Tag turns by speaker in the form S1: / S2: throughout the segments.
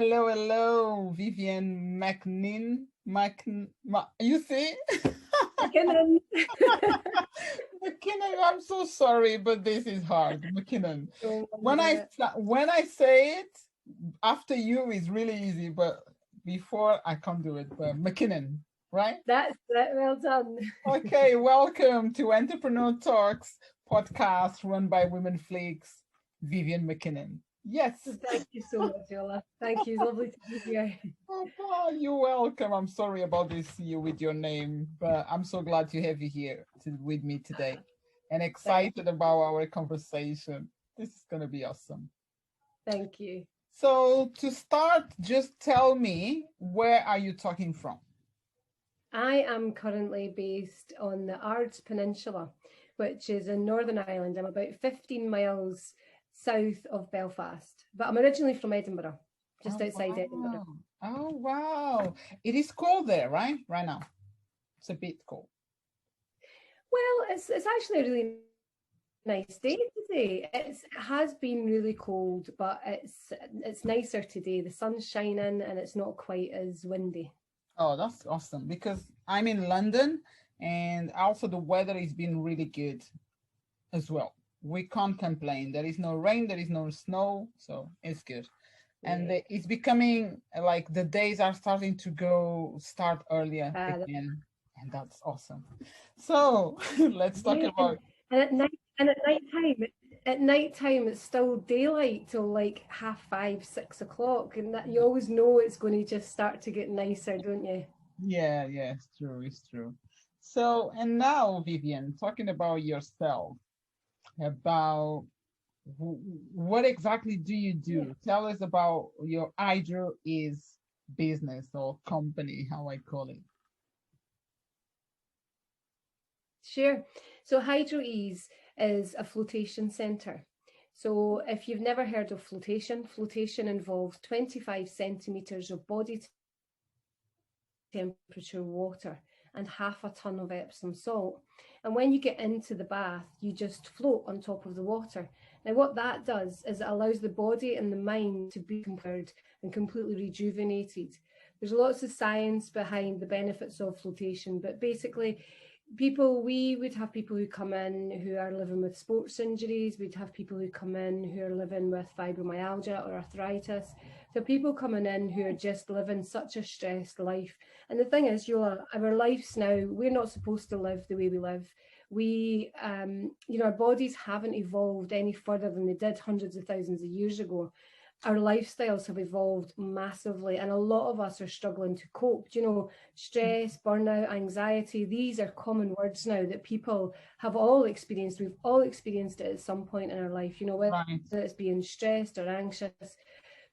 S1: Hello, hello, Vivian McKinnon. You see?
S2: McKinnon.
S1: McKinnon, I'm so sorry, but this is hard. McKinnon.
S2: Don't
S1: When
S2: worry
S1: I
S2: about it.
S1: when I say it, after you is really easy, but before I can't do it. But McKinnon, right?
S2: That's it. Well done.
S1: Okay, welcome to Entrepreneur Talks podcast run by Women Flakes, Vivian McKinnon. Yes.
S2: Thank you so much, Yola. Thank you. It's lovely to be here.
S1: Oh, you're welcome. I'm sorry about this you with your name, but I'm so glad to have you here with me today and
S2: Thank,
S1: excited about our conversation. This is going to be awesome.
S2: thank you.
S1: So to start, just tell me, where are you talking from?
S2: I am currently based on the Ards Peninsula, which is in Northern Ireland. I'm about 15 miles south of Belfast, but I'm originally from Edinburgh, just
S1: Oh,
S2: outside Edinburgh.
S1: wow. Oh, wow. It is cold there, right? Right now. It's a bit cold.
S2: Well, it's actually a really nice day today. It has been really cold, but it's nicer today. The sun's shining and it's not quite as windy.
S1: Oh, that's awesome because I'm in London and also the weather has been really good as well. We can't complain. There is no rain, there is no snow, so it's good. And
S2: Yeah.
S1: it's becoming like the days are starting to start earlier
S2: Uh,
S1: again, and that's awesome. So let's talk
S2: yeah,
S1: about.
S2: and at night time it's still daylight till like 5:30, 6 o'clock, and that you always know it's going to just start to get nicer, don't you?
S1: Yeah, yeah, it's true, it's true. So, and now, Vivian, talking about yourself, about what exactly do you
S2: Yeah,
S1: do? Tell us about your Hydro is business or company, how I call it.
S2: sure. So Hydro Ease is a flotation centre. So if you've never heard of flotation involves 25 centimetres of body temperature water and half a ton of Epsom salt. And when you get into the bath, you just float on top of the water. Now, what that does is it allows the body and the mind to be compared and completely rejuvenated. There's lots of science behind the benefits of flotation, but basically, we would have people who come in who are living with sports injuries. We'd have people who come in who are living with fibromyalgia or arthritis. So people coming in who are just living such a stressed life. And the thing is, our lives now, we're not supposed to live the way we live. Our bodies haven't evolved any further than they did hundreds of thousands of years ago. Our lifestyles have evolved massively, and a lot of us are struggling to cope. Stress, burnout, anxiety, these are common words now that people have all experienced. We've all experienced it at some point in our life, whether
S1: Right.
S2: it's being stressed or anxious.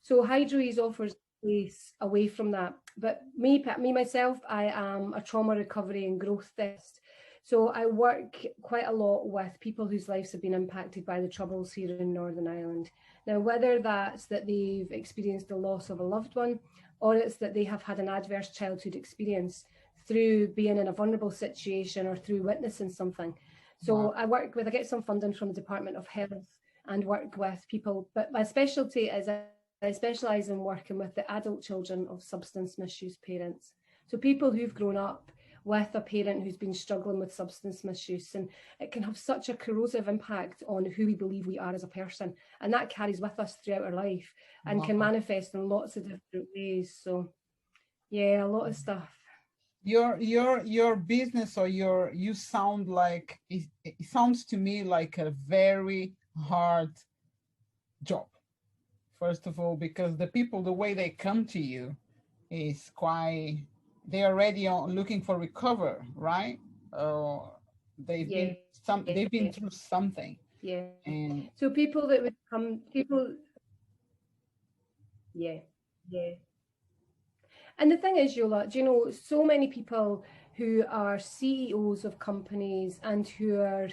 S2: So Hydroease offers a place away from that. But me myself, I am a trauma recovery and growth therapist. So I work quite a lot with people whose lives have been impacted by the troubles here in Northern Ireland. Now, whether that's that they've experienced the loss of a loved one, or it's that they have had an adverse childhood experience through being in a vulnerable situation or through witnessing something.
S1: Wow.
S2: So I get some funding from the Department of Health and work with people, but my specialty is I specialise in working with the adult children of substance misuse parents. So people who've grown up with a parent who's been struggling with substance misuse, and it can have such a corrosive impact on who we believe we are as a person, and that carries with us throughout our life and can
S1: Wow.
S2: manifest in lots of different ways. So yeah, a lot of stuff.
S1: Your business or you sound like it sounds to me like a very hard job. First of all, because the people, the way they come to you is quite, they're already looking for recover, right? Or
S2: Yeah,
S1: they've been through something.
S2: yeah.
S1: And
S2: So people that would come, yeah, yeah. And the thing is, Yola, so many people who are CEOs of companies and who are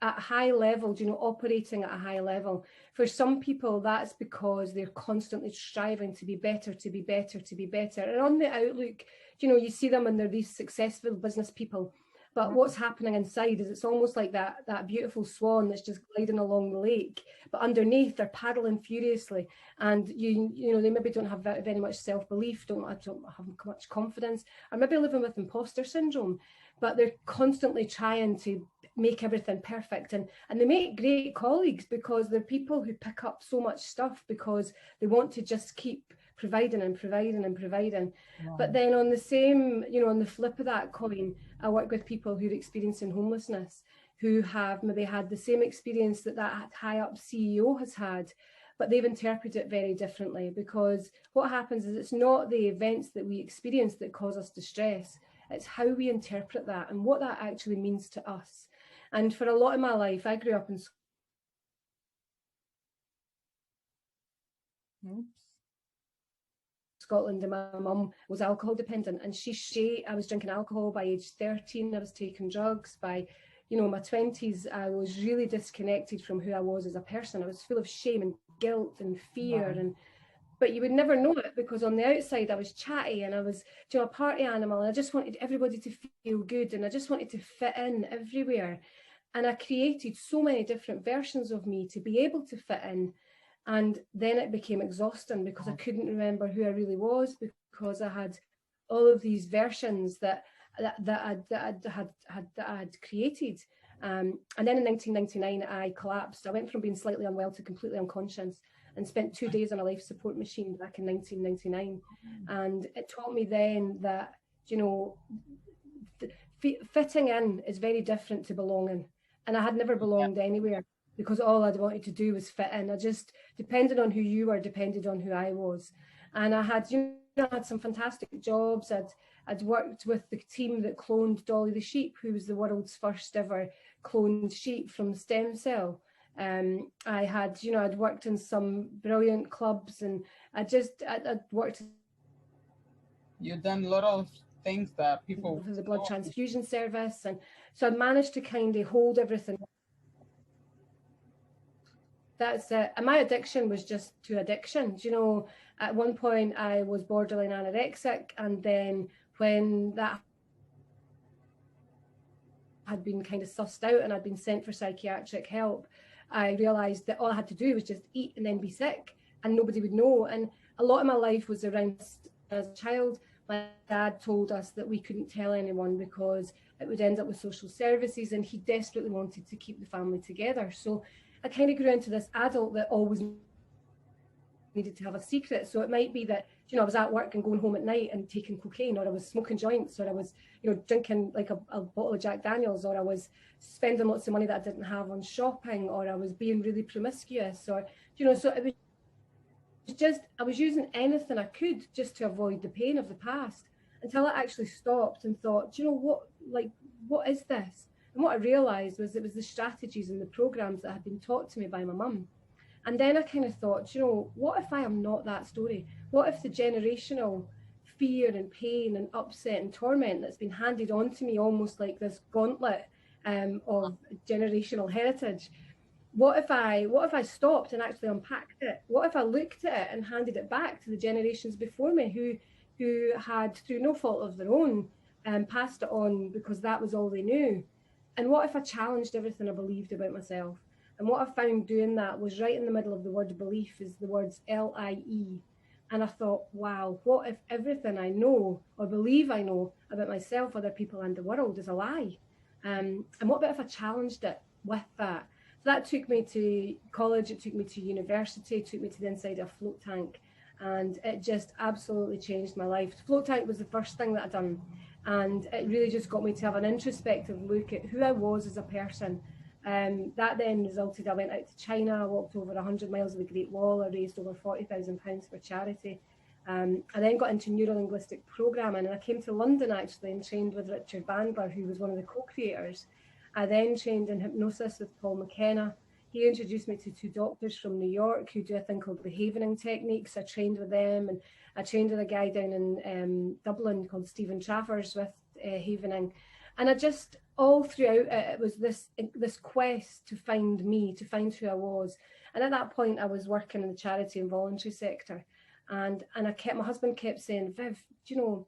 S2: at high level, operating at a high level. For some people, that's because they're constantly striving to be better, to be better, to be better. And on the outlook, you see them and they're these successful business people. But what's happening inside is it's almost like that beautiful swan that's just gliding along the lake, but underneath they're paddling furiously, and you know they maybe don't have very much self-belief, don't have much confidence, or maybe living with imposter syndrome, but they're constantly trying to make everything perfect, and they make great colleagues because they're people who pick up so much stuff because they want to just keep providing and providing and providing. Wow. But then on the same, you know, on the flip of that coin, I work with people who are experiencing homelessness, who have maybe had the same experience that high up CEO has had, but they've interpreted it very differently, because what happens is it's not the events that we experience that cause us distress, it's how we interpret that and what that actually means to us. And for a lot of my life, I grew up in Scotland, and my mum was alcohol dependent, and I was drinking alcohol by age 13. I was taking drugs by, you know, my 20s. I was really disconnected from who I was as a person. I was full of shame and guilt and fear. Wow. But you would never know it, because on the outside I was chatty and I was, you know, a party animal, and I just wanted everybody to feel good, and I just wanted to fit in everywhere. And I created so many different versions of me to be able to fit in. And then it became exhausting because I couldn't remember who I really was, because I had all of these versions that I had created. And then in 1999, I collapsed. I went from being slightly unwell to completely unconscious, and spent 2 days on a life support machine back in 1999. And it taught me then that, you know, fitting in is very different to belonging. And I had never belonged anywhere, because all I'd wanted to do was fit in. I just depended on who you were, depended on who I was. And I had, you know, I had some fantastic jobs. I'd worked with the team that cloned Dolly the sheep, who was the world's first ever cloned sheep from stem cell. I had, you know, I'd worked in some brilliant clubs, and I'd worked.
S1: You've done a lot of things that people.
S2: For the blood transfusion service, and so I managed to kind of hold everything. That's it. And my addiction was just to addiction. You know, at one point I was borderline anorexic, and then when that had been kind of sussed out and I'd been sent for psychiatric help, I realised that all I had to do was just eat and then be sick, and nobody would know. And a lot of my life was around, as a child, my dad told us that we couldn't tell anyone because it would end up with social services, and he desperately wanted to keep the family together. So I kind of grew into this adult that always needed to have a secret. So it might be that, you know, I was at work and going home at night and taking cocaine, or I was smoking joints, or I was, you know, drinking like a bottle of Jack Daniels, or I was spending lots of money that I didn't have on shopping, or I was being really promiscuous, or, you know, so it was just, I was using anything I could just to avoid the pain of the past, until I actually stopped and thought, you know what is this? And what I realised was it was the strategies and the programs that had been taught to me by my mum. And then I kind of thought, you know, what if I am not that story? What if the generational fear and pain and upset and torment that's been handed on to me, almost like this gauntlet of generational heritage, what if I stopped and actually unpacked it? What if I looked at it and handed it back to the generations before me who had, through no fault of their own, passed it on because that was all they knew? And what if I challenged everything I believed about myself? And what I found doing that was right in the middle of the word belief is the words LIE. And I thought, wow, what if everything I know or believe I know about myself, other people, and the world is a lie? And what about if I challenged it with that? So that took me to college, it took me to university, it took me to the inside of a float tank. And it just absolutely changed my life. The float tank was the first thing that I'd done. And it really just got me to have an introspective look at who I was as a person. That then resulted, I went out to China, I walked over 100 miles of the Great Wall, I raised over £40,000 for charity. I then got into neuro-linguistic programming, and I came to London actually and trained with Richard Bandler, who was one of the co-creators. I then trained in hypnosis with Paul McKenna. He introduced me to 2 doctors from New York who do a thing called behavioring techniques. I trained with them, and I trained with a guy down in Dublin called Stephen Travers with havening. And I just, all throughout it was this quest to find me, to find who I was. And at that point, I was working in the charity and voluntary sector. And my husband kept saying, Viv, you know,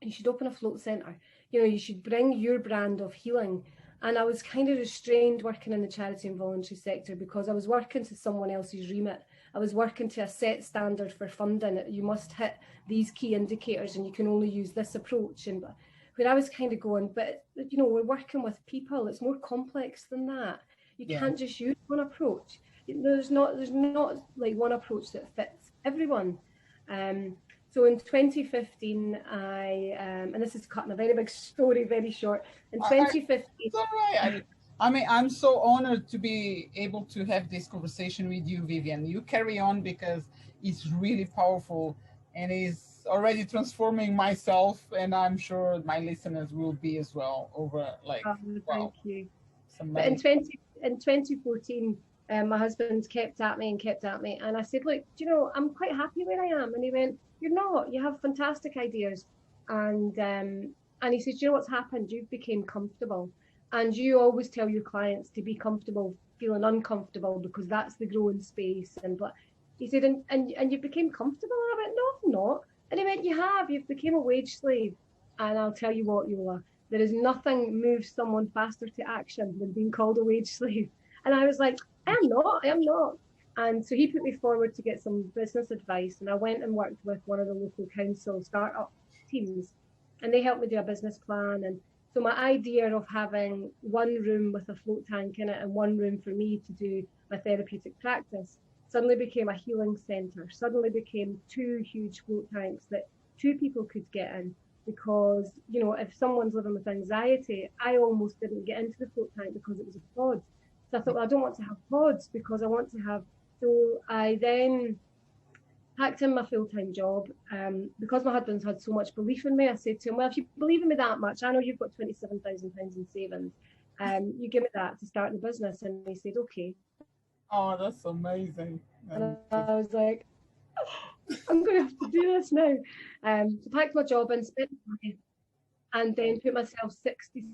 S2: you should open a float centre. You know, you should bring your brand of healing. And I was kind of restrained working in the charity and voluntary sector because I was working to someone else's remit. I was working to a set standard for funding. You must hit these key indicators and you can only use this approach. And where I was kind of going, but you know, we're working with people. It's more complex than that. You can't just use one approach. There's not like one approach that fits everyone. So in 2015, and this is cutting a very big story very short. In 2015,
S1: it's all right. I mean, I'm so honored to be able to have this conversation with you, Vivian. You carry on because it's really powerful and is already transforming myself, and I'm sure my listeners will be as well. Over like,
S2: thank you.
S1: But
S2: in 2014. My husband kept at me, and I said, look, do you know, I'm quite happy where I am. And he went, you're not, you have fantastic ideas. And he said, you know what's happened? You've become comfortable. And you always tell your clients to be comfortable feeling uncomfortable because that's the growing space. And but he said, and you became comfortable. I went, no, I'm not. And he went, you've become a wage slave. And I'll tell you what, Yola, there is nothing moves someone faster to action than being called a wage slave. And I was like, I am not. And so he put me forward to get some business advice. And I went and worked with one of the local council startup teams. And they helped me do a business plan. And so my idea of having one room with a float tank in it and one room for me to do my therapeutic practice suddenly became a healing centre, suddenly became 2 huge float tanks that 2 people could get in. Because, you know, if someone's living with anxiety, I almost didn't get into the float tank because it was a pod. So I thought, well, I don't want to have pods because I want to have. So I then packed in my full-time job. Because my husband's had so much belief in me, I said to him, well, if you believe in me that much, I know you've got £27,000 in savings. You give me that to start the business. And he said, okay.
S1: Oh, that's amazing.
S2: And I was like, oh, I'm going to have to do this now. So packed my job and spent money and then put myself £66,000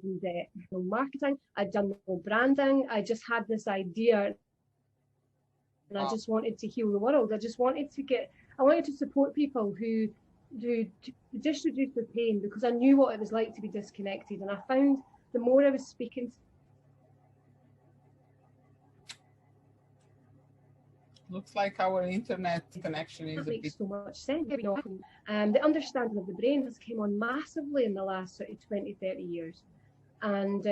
S2: in debt. No marketing, I'd done no branding. I just had this idea, and I just wanted to heal the world. I wanted to support people who just reduce their pain because I knew what it was like to be disconnected, and I found the more I was speaking.
S1: Looks like our internet connection is
S2: makes so much sense. The understanding of the brain has come on massively in the last sort of 20, 30 years. And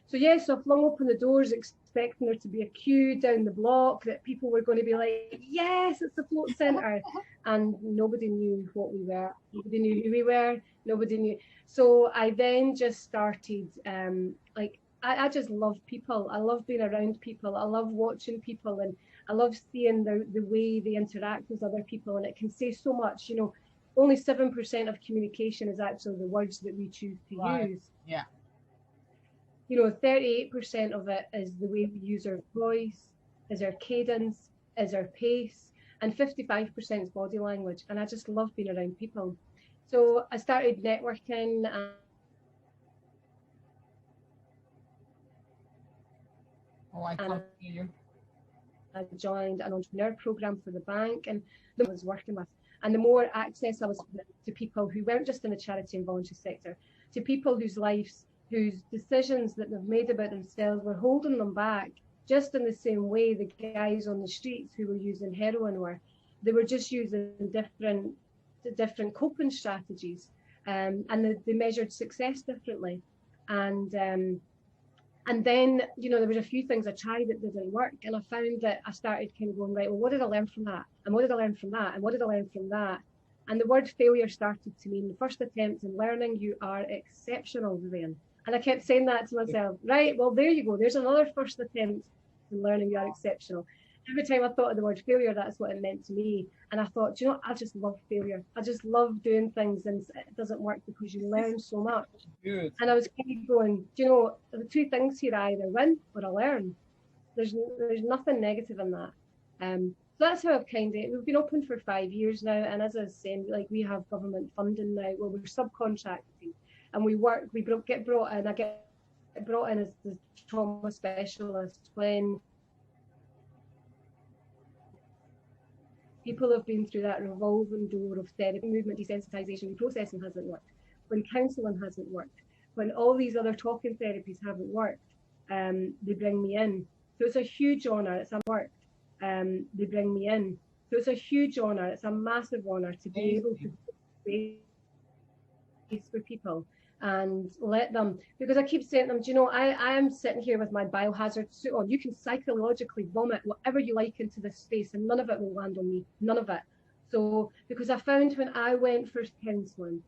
S2: so I flung open the doors expecting there to be a queue down the block, that people were going to be like, yes, it's the float centre. And nobody knew what we were. Nobody knew who we were. Nobody knew. So I then just started, I just love people. I love being around people. I love watching people, and I love seeing the way they interact with other people, and it can say so much. You know, only 7% of communication is actually the words that we choose to use.
S1: Yeah.
S2: You know, 38% of it is the way we use our voice, is our cadence, is our pace, and 55% is body language. And I just love being around people. So I started networking.
S1: I can't hear you.
S2: I joined an entrepreneur program for the bank, and I was working with. And the more access I was to people who weren't just in the charity and voluntary sector, to people whose lives, whose decisions that they've made about themselves were holding them back, just in the same way the guys on the streets who were using heroin were. They were just using different coping strategies, and they measured success differently. And then, you know, there was a few things I tried that didn't work. And I found that I started kind of going, right, well, what did I learn from that? And what did I learn from that? And what did I learn from that? And the word failure started to mean the first attempt in learning, you are exceptional, Vivian. And I kept saying that to myself, right, well, there you go. There's another first attempt in learning, you are exceptional. Every time I thought of the word failure, that's what it meant to me. And I thought, you know, I just love failure. I just love doing things and it doesn't work because you learn so much.
S1: Good.
S2: And I was kind of going, do you know, the 2 things here, I either win or I learn. There's nothing negative in that. So that's how I've we've been open for 5 years now. And as I was saying, like, we have government funding now. Well, we're subcontracting and I get brought in as the trauma specialist when People have been through that revolving door of therapy, movement, desensitization, reprocessing hasn't worked. When counselling hasn't worked, when all these other talking therapies haven't worked, they bring me in. So it's a huge honour. It's a work. They bring me in. So it's a huge honour. It's a massive honour to be able to space for people and let them, because I keep saying to them, do you know, I am sitting here with my biohazard suit on. You can psychologically vomit whatever you like into this space and none of it will land on me. None of it. So, because I found when I went for counselling,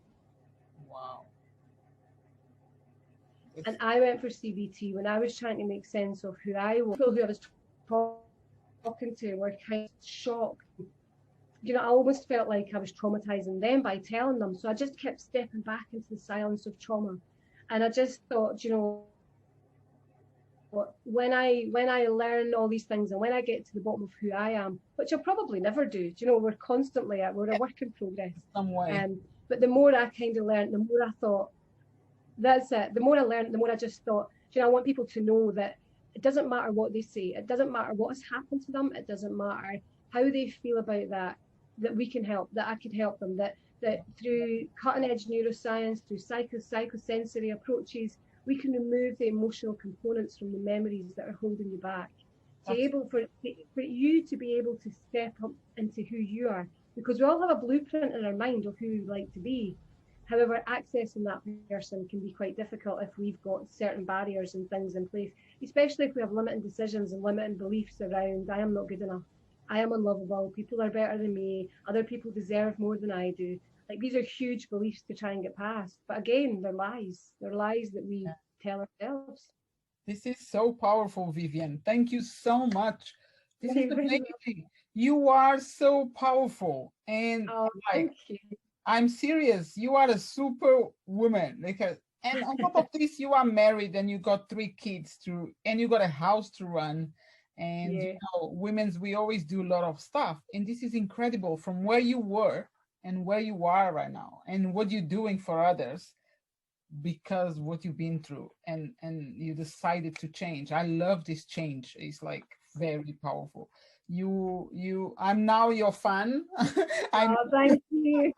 S1: wow,
S2: and I went for CBT, when I was trying to make sense of who I was, people who I was talking to were kind of shocked. You know, I almost felt like I was traumatizing them by telling them. So I just kept stepping back into the silence of trauma. And I just thought, you know, when I learn all these things and when I get to the bottom of who I am, which I'll probably never do, you know, we're a work in progress.
S1: Some way.
S2: But the more I kind of learned, the more I thought, that's it. The more I learned, the more I just thought, you know, I want people to know that it doesn't matter what they say. It doesn't matter what has happened to them. It doesn't matter how they feel about that we can help, that I could help them, that through cutting edge neuroscience, through psychosensory approaches, we can remove the emotional components from the memories that are holding you back. To able for you to be able to step up into who you are, because we all have a blueprint in our mind of who we'd like to be. However, accessing that person can be quite difficult if we've got certain barriers and things in place, especially if we have limiting decisions and limiting beliefs around, I am not good enough, I am unlovable, people are better than me, other people deserve more than I do. Like, these are huge beliefs to try and get past. But again, they're lies. They're lies that we tell ourselves.
S1: This is so powerful, Vivian. Thank you so much. This is amazing. You are so powerful. And
S2: thank you.
S1: I'm serious. You are a super woman. And on top of this, you are married and you got 3 kids and you got a house to run. And you know, women's, we always do a lot of stuff. And this is incredible from where you were and where you are right now and what you're doing for others, because what you've been through and you decided to change. I love this change. It's like very powerful. I'm now your fan.
S2: Thank you.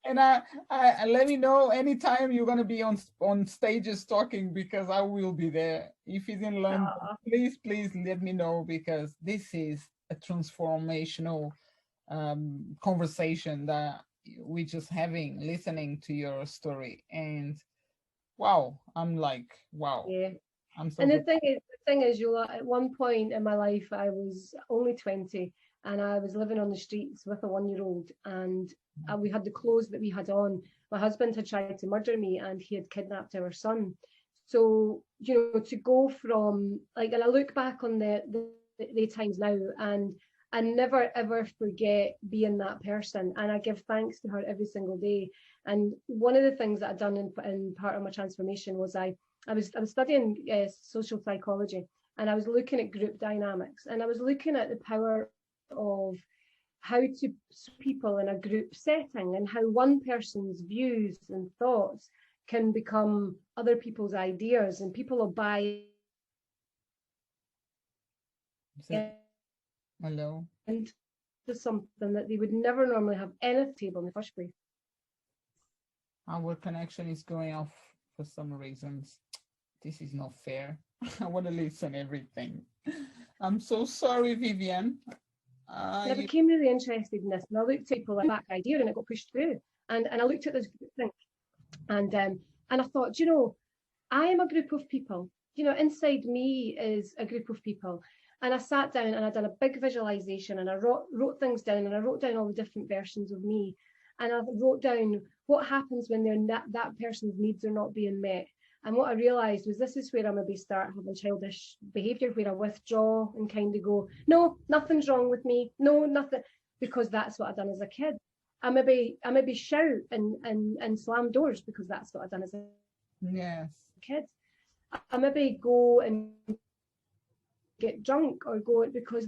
S1: And I let me know anytime you're going to be on stages talking, because I will be there. If it's in London, please let me know, because this is a transformational conversation that we're just having, listening to your story. And wow, I'm like, wow.
S2: Yeah.
S1: I'm so
S2: and the thing is, Yola, at one point in my life, I was only 20 and I was living on the streets with a 1-year-old, and we had the clothes that we had on. My husband had tried to murder me and he had kidnapped our son. So, you know, to go from, like, and I look back on the times now, and I never ever forget being that person, and I give thanks to her every single day. And one of the things that I'd done in part of my transformation was I was studying social psychology, and I was looking at group dynamics, and I was looking at the power of how to people in a group setting, and how one person's views and thoughts can become other people's ideas, and people will buy
S1: hello
S2: into something that they would never normally have any at the table in the first place.
S1: Our connection is going off for some reasons. This is not fair. I want to listen everything. I'm so sorry, Vivian.
S2: I became really interested in this, and I looked at people like that idea, and it got pushed through. And I looked at this thing, and I thought, you know, I am a group of people. You know, inside me is a group of people. And I sat down and I done a big visualization, and I wrote things down, and I wrote down all the different versions of me, and I wrote down what happens when that person's needs are not being met. And what I realised was, this is where I maybe start having childish behaviour, where I withdraw and kind of go, no, nothing's wrong with me, no, nothing, because that's what I've done as a kid. I maybe shout and slam doors because that's what I've done as a kid. I maybe go and get drunk or go because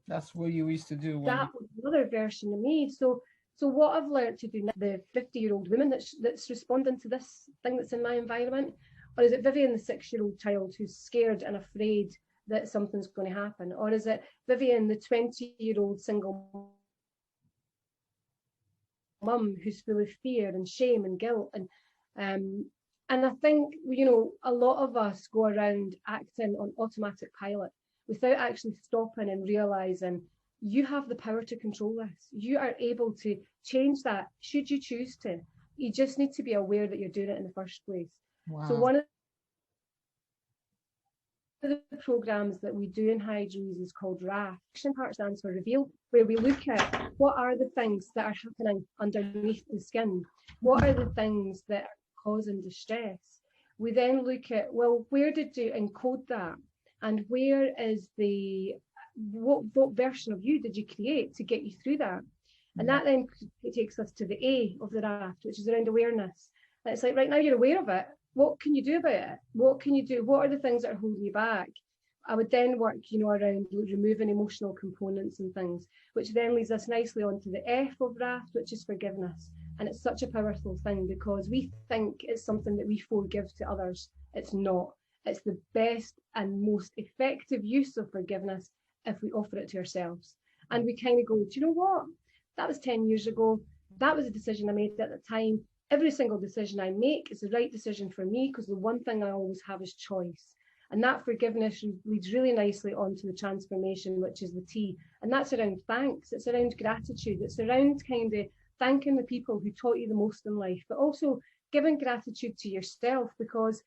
S1: that's what you used to do.
S2: That was another version of me. So what I've learned to do now, the 50-year-old woman that's responding to this thing that's in my environment, or is it Vivian, the 6-year-old child who's scared and afraid that something's going to happen? Or is it Vivian, the 20-year-old single mum who's full of fear and shame and guilt? And I think, you know, a lot of us go around acting on automatic pilot without actually stopping and realizing you have the power to control this. You are able to change that should you choose to. You just need to be aware that you're doing it in the first place.
S1: Wow.
S2: So one of the programs that we do in Hydros is called RAFT. Action part stands for Reveal, where we look at what are the things that are happening underneath the skin. What are the things that are causing distress? We then look at, well, where did you encode that? And where is what version of you did you create to get you through that? And that then takes us to the A of the RAFT, which is around awareness. And it's like, right now you're aware of it. What can you do about it? What can you do? What are the things that are holding you back? I would then work, you know, around removing emotional components and things, which then leads us nicely onto the F of RAFT, which is forgiveness. And it's such a powerful thing because we think it's something that we forgive to others. It's not. It's the best and most effective use of forgiveness if we offer it to ourselves. And we kind of go, do you know what? That was 10 years ago. That was a decision I made at the time. Every single decision I make is the right decision for me because the one thing I always have is choice. And that forgiveness leads really nicely onto the transformation, which is the T. And that's around thanks. It's around gratitude. It's around kind of thanking the people who taught you the most in life, but also giving gratitude to yourself because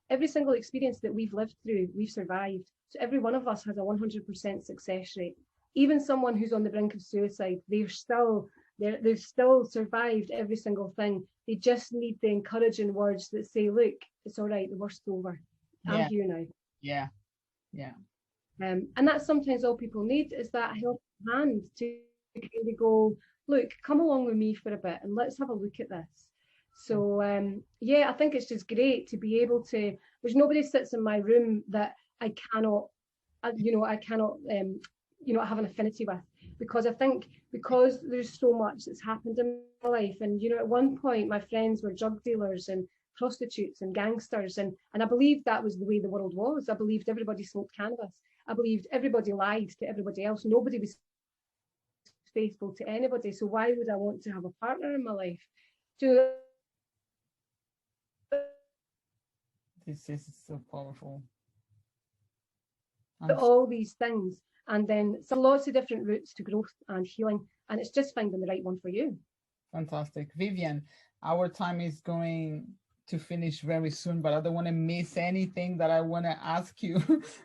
S2: every single experience that we've lived through, we've survived. So every one of us has a 100% success rate. Even someone who's on the brink of suicide, they've still survived every single thing. They just need the encouraging words that say, look, it's all right, the worst's over. I'm here now.
S1: Yeah.
S2: And that's sometimes all people need is that helping hand to kind of go, look, come along with me for a bit and let's have a look at this. So I think it's just great to be able to, there's nobody sits in my room that I cannot have an affinity with, because I think because there's so much that's happened in my life, and you know, at one point my friends were drug dealers and prostitutes and gangsters, and I believed that was the way the world was. I believed everybody smoked cannabis. I believed everybody lied to everybody else. Nobody was faithful to anybody. So why would I want to have a partner in my life?
S1: This is so powerful.
S2: All these things, and then lots of different routes to growth and healing, and it's just finding the right one for you.
S1: Fantastic. Vivian, our time is going to finish very soon, but I don't want to miss anything that I want to ask you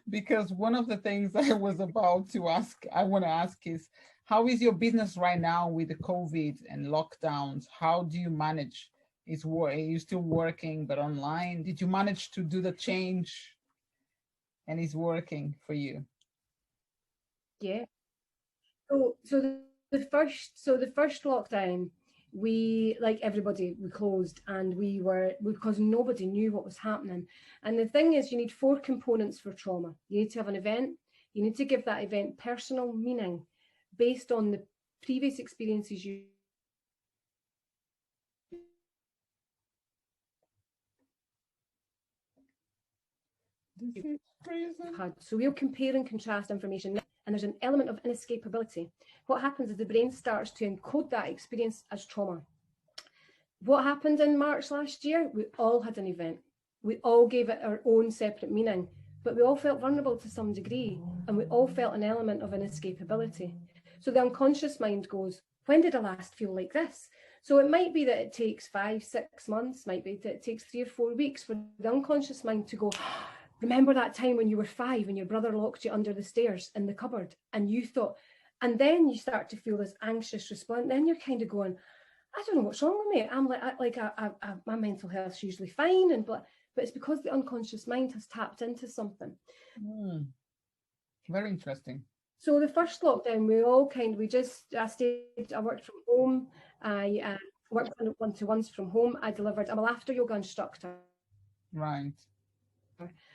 S1: because one of the things I was about to ask, I want to ask is, how is your business right now with the COVID and lockdowns? How do you manage? Are you still working, but online? Did you manage to do the change and it's working for you?
S2: Yeah. So the first lockdown, we, like everybody, we closed, and because nobody knew what was happening. And the thing is, you need 4 components for trauma. You need to have an event. You need to give that event personal meaning based on the previous experiences you had. So we'll compare and contrast information, and there's an element of inescapability. What happens is the brain starts to encode that experience as trauma. What happened in March last year? We all had an event. We all gave it our own separate meaning, but we all felt vulnerable to some degree, and we all felt an element of inescapability. So the unconscious mind goes, when did I last feel like this? So it might be that it takes 5-6 months, might be that it takes 3 or 4 weeks for the unconscious mind to go, remember that time when you were 5 and your brother locked you under the stairs in the cupboard, and you thought, and then you start to feel this anxious response. Then you're kind of going, I don't know what's wrong with me. I'm my mental health's usually fine, but it's because the unconscious mind has tapped into something.
S1: Very interesting.
S2: So the first lockdown, I worked from home. I worked one-to-ones from home. I'm a laughter yoga instructor.
S1: Right.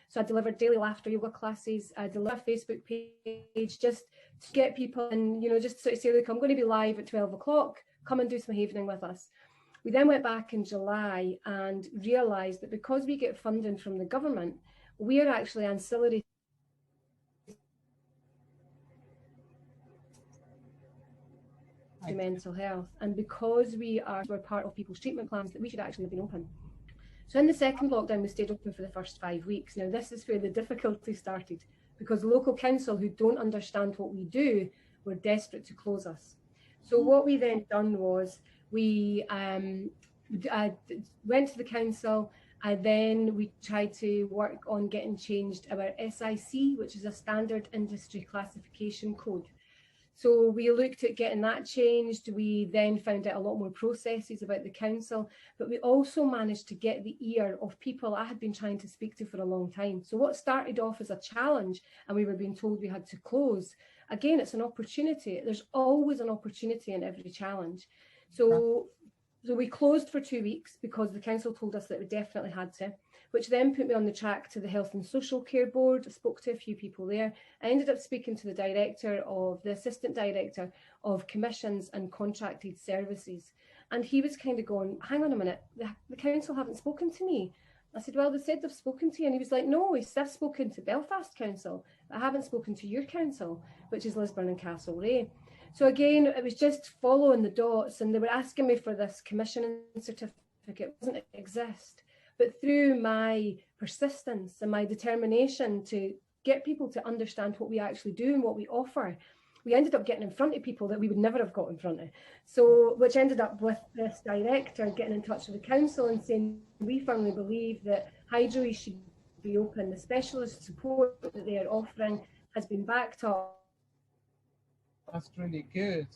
S2: So I delivered daily laughter yoga classes. I delivered a Facebook page just to get people, and just to sort of say, look, I'm going to be live at 12 o'clock. Come and do some evening with us. We then went back in July and realised that because we get funding from the government, we are actually ancillary to mental health. And because we're part of people's treatment plans, that we should actually have been open. So in the second lockdown, we stayed open for the first 5 weeks. Now, this is where the difficulty started, because the local council, who don't understand what we do, were desperate to close us. So what we then done was we went to the council, and then we tried to work on getting changed our SIC, which is a standard industry classification code. So we looked at getting that changed. We then found out a lot more processes about the council, but we also managed to get the ear of people I had been trying to speak to for a long time. So what started off as a challenge, and we were being told we had to close, again, it's an opportunity. There's always an opportunity in every challenge. So we closed for 2 weeks because the council told us that we definitely had to, which then put me on the track to the Health and Social Care Board. I spoke to a few people there. I ended up speaking to the assistant director of commissions and contracted services. And he was kind of going, hang on a minute, the council haven't spoken to me. I said, well, they said they've spoken to you. And he was like, no, they've spoken to Belfast Council. I haven't spoken to your council, which is Lisburn and Castlereagh. So again, it was just following the dots, and they were asking me for this commissioning certificate. It doesn't exist. But through my persistence and my determination to get people to understand what we actually do and what we offer, we ended up getting in front of people that we would never have got in front of. So, which ended up with this director getting in touch with the council and saying, we firmly believe that Hydro should be open. The specialist support that they are offering has been backed up.
S1: That's really good.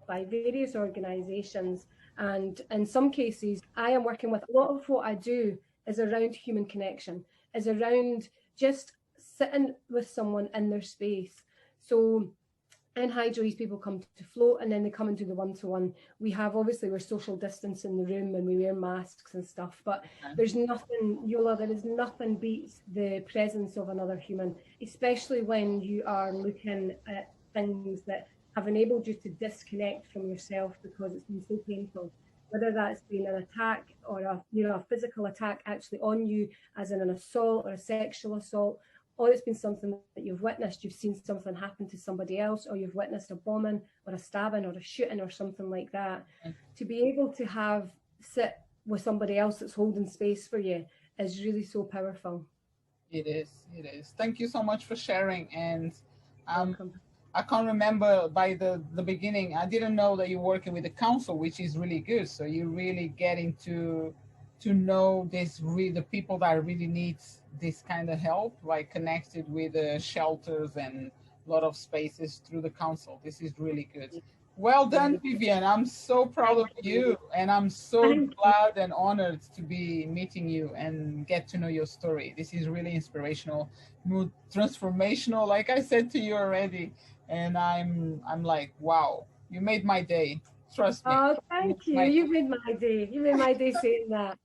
S2: By various organisations, and in some cases I am working with, a lot of what I do is around human connection, is around just sitting with someone in their space. So in Hydro, people come to float, and then they come into the one-to-one. We have, obviously, we're social distance in the room and we wear masks and stuff, but there's nothing, Yola, there is nothing beats the presence of another human, especially when you are looking at things that have enabled you to disconnect from yourself because it's been so painful. Whether that's been an attack or a physical attack actually on you, as in an assault or a sexual assault, or it's been something that you've witnessed, you've seen something happen to somebody else, or you've witnessed a bombing or a stabbing or a shooting or something like that. To be able to sit with somebody else that's holding space for you is really so powerful.
S1: It is. Thank you so much for sharing. And I can't remember by the beginning, I didn't know that you're working with the council, which is really good. So you're really getting to know the people that really need this kind of help, like connected with the shelters and a lot of spaces through the council. This is really good. Well done, Vivian. I'm so proud of you, and I'm so glad and honored to be meeting you and get to know your story. This is really inspirational, transformational, like I said to you already. And I'm like, wow, you made my day. Trust me.
S2: Oh, thank you. You made my day. You made my day saying that.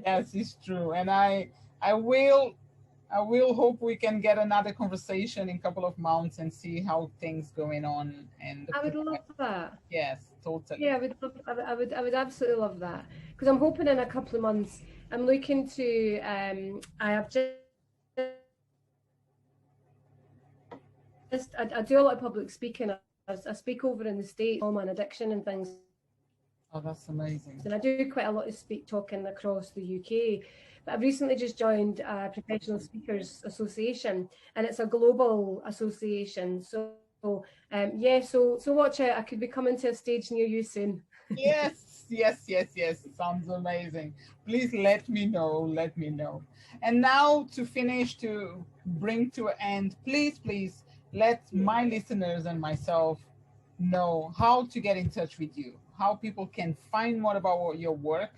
S1: Yes, it's true. And I will hope we can get another conversation in a couple of months and see how things going on. And
S2: I would love that.
S1: Yes, totally.
S2: Yeah, I would absolutely love that, because I'm hoping in a couple of months I'm looking to I have I do a lot of public speaking. I speak over in the States on addiction and things.
S1: Oh, that's amazing.
S2: And I do quite a lot of talking across the UK. But I've recently just joined a Professional Speakers Association, and it's a global association. So watch out. I could be coming to a stage near you soon.
S1: Yes. Sounds amazing. Please let me know. And now to finish, to bring to an end, please let my listeners and myself know how to get in touch with you, how people can find more about your work.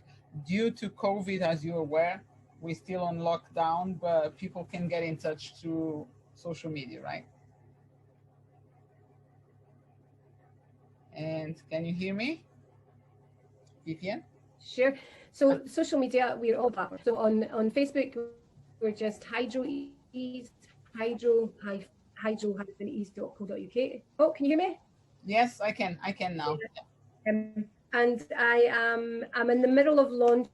S1: Due to COVID, as you're aware, we're still on lockdown, but people can get in touch through social media, right? And can you hear me, Vivian?
S2: Sure. So social media, we're all platforms. So on Facebook, we're just Hydro Ease, hydro-ease.co.uk. Oh, can you hear me?
S1: Yes, I can now.
S2: And I'm in the middle of launch.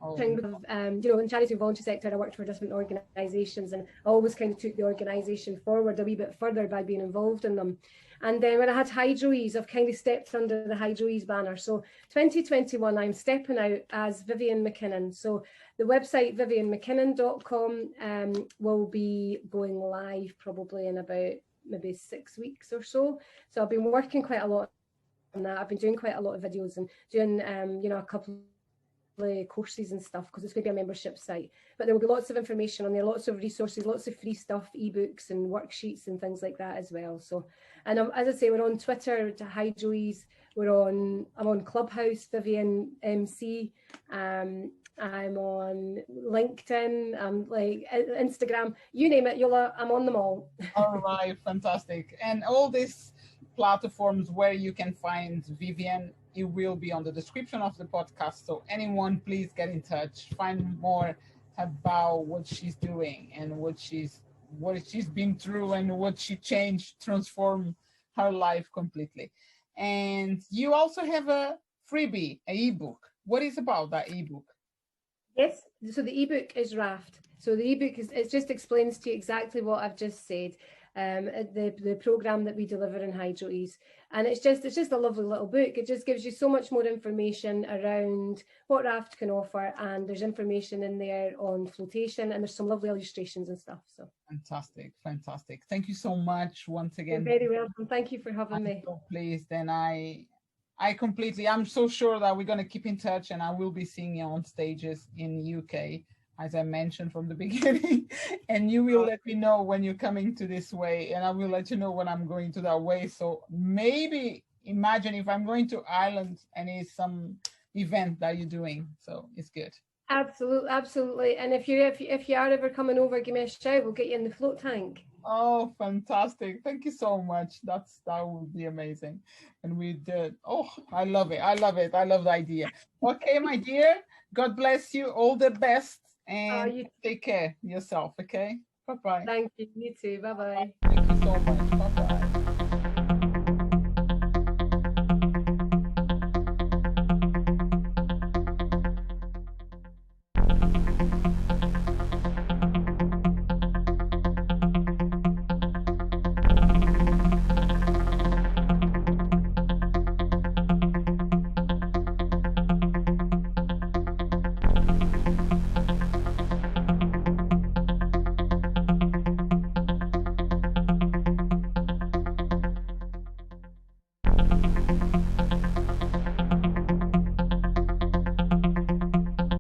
S1: Oh,
S2: With, in charity and voluntary sector, I worked for different organisations, and I always kind of took the organisation forward a wee bit further by being involved in them. And then when I had HydroEase, I've kind of stepped under the HydroEase banner. So 2021, I'm stepping out as Vivian McKinnon. So the website vivianmckinnon.com will be going live probably in about maybe 6 weeks or so. So I've been working quite a lot on that. I've been doing quite a lot of videos and doing, a couple of courses and stuff, because it's going to be a membership site. But there will be lots of information on there, lots of resources, lots of free stuff, ebooks and worksheets and things like that as well. So, and as I say, we're on Twitter to HydroEase. I'm on Clubhouse, Vivian MC. I'm on LinkedIn, like Instagram, you name it, Yola, I'm on them all.
S1: All right, fantastic. And all these platforms where you can find Vivian, it will be on the description of the podcast. So anyone, please get in touch, find more about what she's doing and what she's been through and what she changed, transformed her life completely. And you also have a freebie, an ebook. What is about that ebook?
S2: Yes, so the ebook is RAFT. So the ebook it just explains to you exactly what I've just said. The program that we deliver in HydroEase, and it's just a lovely little book. It just gives you so much more information around what RAFT can offer, and there's information in there on flotation, and there's some lovely illustrations and stuff. So fantastic.
S1: Thank you so much once again.
S2: You're very welcome. Thank you for having me.
S1: I'm so pleased, and I'm so sure that we're going to keep in touch, and I will be seeing you on stages in UK, as I mentioned from the beginning, and you will let me know when you're coming to this way, and I will let you know when I'm going to that way. So maybe imagine if I'm going to Ireland and it's some event that you're doing, so it's good.
S2: Absolutely. And if you are ever coming over, give me a shout. We'll get you in the float tank.
S1: Oh, fantastic. Thank you so much. That would be amazing. And we did. Oh, I love it. I love the idea. Okay, my dear. God bless you. All the best. And you take care of yourself. Okay. Bye-bye.
S2: Thank you. You too. Bye-bye.
S1: Thank you so much. Bye-bye.